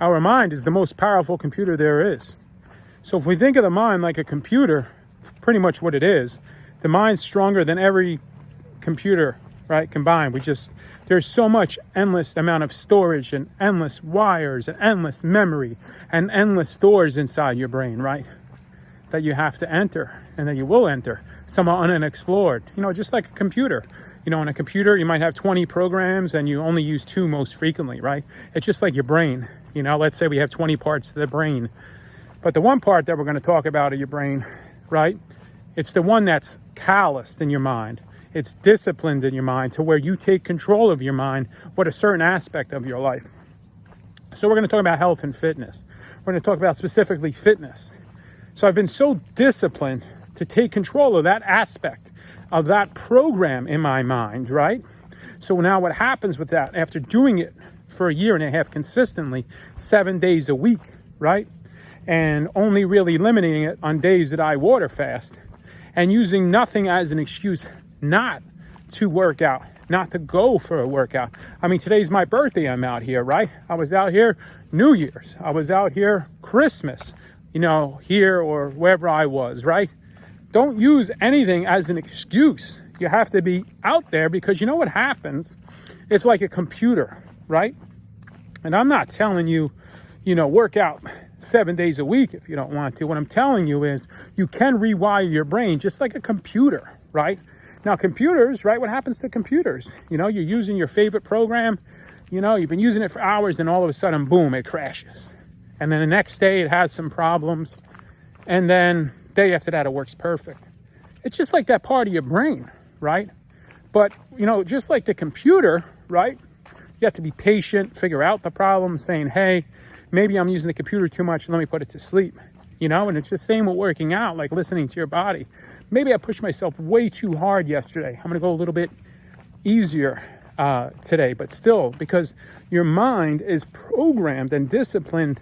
Our mind is the most powerful computer there is. So if we think of the mind like a computer, pretty much what it is, the mind's stronger than every computer, right, combined. There's so much endless amount of storage and endless wires and endless memory and endless doors inside your brain, right, that you have to enter and that you will enter, some are unexplored, just like a computer. In a computer, you might have 20 programs and you only use 2 most frequently, right? It's just like your brain. Let's say we have 20 parts to the brain. But the one part that we're going to talk about of your brain, right? It's the one that's calloused in your mind. It's disciplined in your mind to where you take control of your mind with a certain aspect of your life. So we're going to talk about health and fitness. We're going to talk about specifically fitness. So I've been so disciplined to take control of that aspect of that program in my mind, right? So now what happens with that, after doing it for a year and a half consistently, 7 days a week, right? And only really limiting it on days that I water fast and using nothing as an excuse not to work out, not to go for a workout. I mean, today's my birthday, I'm out here, right? I was out here New Year's. I was out here Christmas, here or wherever I was, right? Don't use anything as an excuse. You have to be out there because you know what happens? It's like a computer, right? And I'm not telling you, work out 7 days a week if you don't want to. What I'm telling you is you can rewire your brain just like a computer, right? Now, computers, right? What happens to computers? You're using your favorite program, you've been using it for hours and all of a sudden, boom, it crashes. And then the next day it has some problems. And then day after that, it works perfect. It's just like that part of your brain, right? But, just like the computer, right? You have to be patient, figure out the problem, saying, hey, maybe I'm using the computer too much. Let me put it to sleep, and it's the same with working out, like listening to your body. Maybe I pushed myself way too hard yesterday. I'm going to go a little bit easier today, but still, because your mind is programmed and disciplined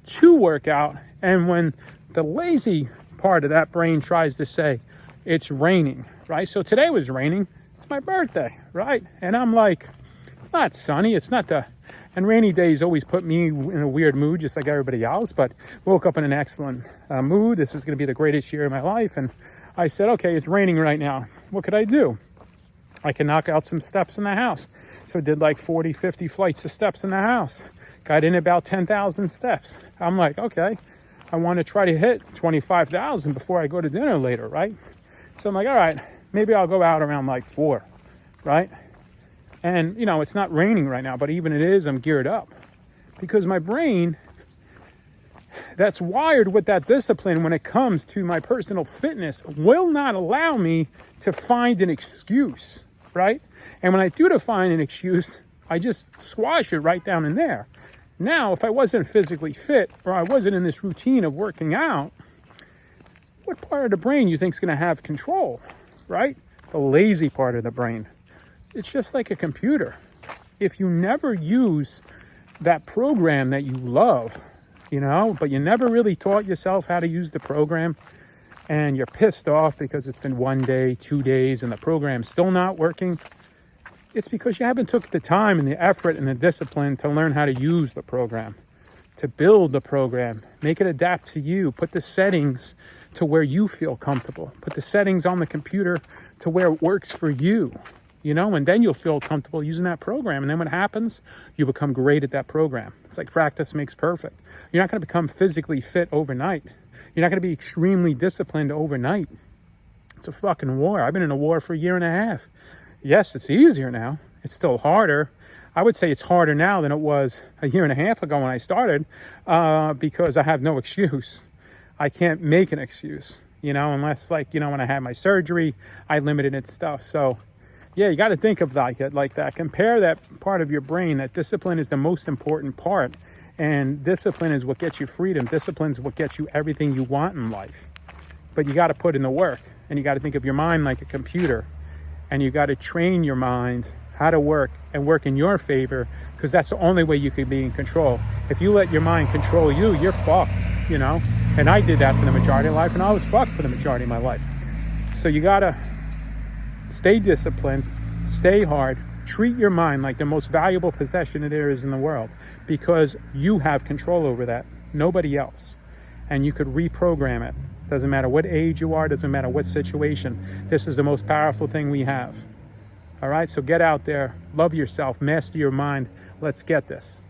to work out. And when the lazy part of that brain tries to say it's raining, right? So today was raining. It's my birthday, right? And I'm like, it's not sunny. And rainy days always put me in a weird mood, just like everybody else. But woke up in an excellent mood. This is going to be the greatest year of my life. And I said, okay, it's raining right now. What could I do? I can knock out some steps in the house. So I did like 40, 50 flights of steps in the house. Got in about 10,000 steps. I'm like, okay, I want to try to hit 25,000 before I go to dinner later, right? So I'm like, all right, maybe I'll go out around like 4, right? And, it's not raining right now, but even it is, I'm geared up. Because my brain, that's wired with that discipline when it comes to my personal fitness, will not allow me to find an excuse, right? And when I do find an excuse, I just squash it right down in there. Now, if I wasn't physically fit or I wasn't in this routine of working out, what part of the brain you think is going to have control, right? The lazy part of the brain. It's just like a computer. If you never use that program that you love, but you never really taught yourself how to use the program, and you're pissed off because it's been 1 day, 2 days, and the program's still not working, it's because you haven't took the time and the effort and the discipline to learn how to use the program, to build the program, make it adapt to you, put the settings to where you feel comfortable, put the settings on the computer to where it works for you, and then you'll feel comfortable using that program. And then what happens? You become great at that program. It's like practice makes perfect. You're not going to become physically fit overnight. You're not going to be extremely disciplined overnight. It's a fucking war. I've been in a war for a year and a half. Yes, it's easier now. It's still harder. I would say it's harder now than it was a year and a half ago when I started, because I have no excuse. I can't make an excuse, unless when I had my surgery, I limited its stuff. So yeah, you got to think of it like that. Compare that part of your brain. That discipline is the most important part. And discipline is what gets you freedom. Discipline is what gets you everything you want in life. But you got to put in the work. And you got to think of your mind like a computer. And you got to train your mind how to work and work in your favor, because that's the only way you can be in control. If you let your mind control you, you're fucked, And I did that for the majority of life, and I was fucked for the majority of my life. So you got to stay disciplined, stay hard, treat your mind like the most valuable possession there is in the world. because you have control over that, nobody else. And you could reprogram it. Doesn't matter what age you are, doesn't matter what situation. This is the most powerful thing we have. All right, so get out there, love yourself, master your mind. Let's get this.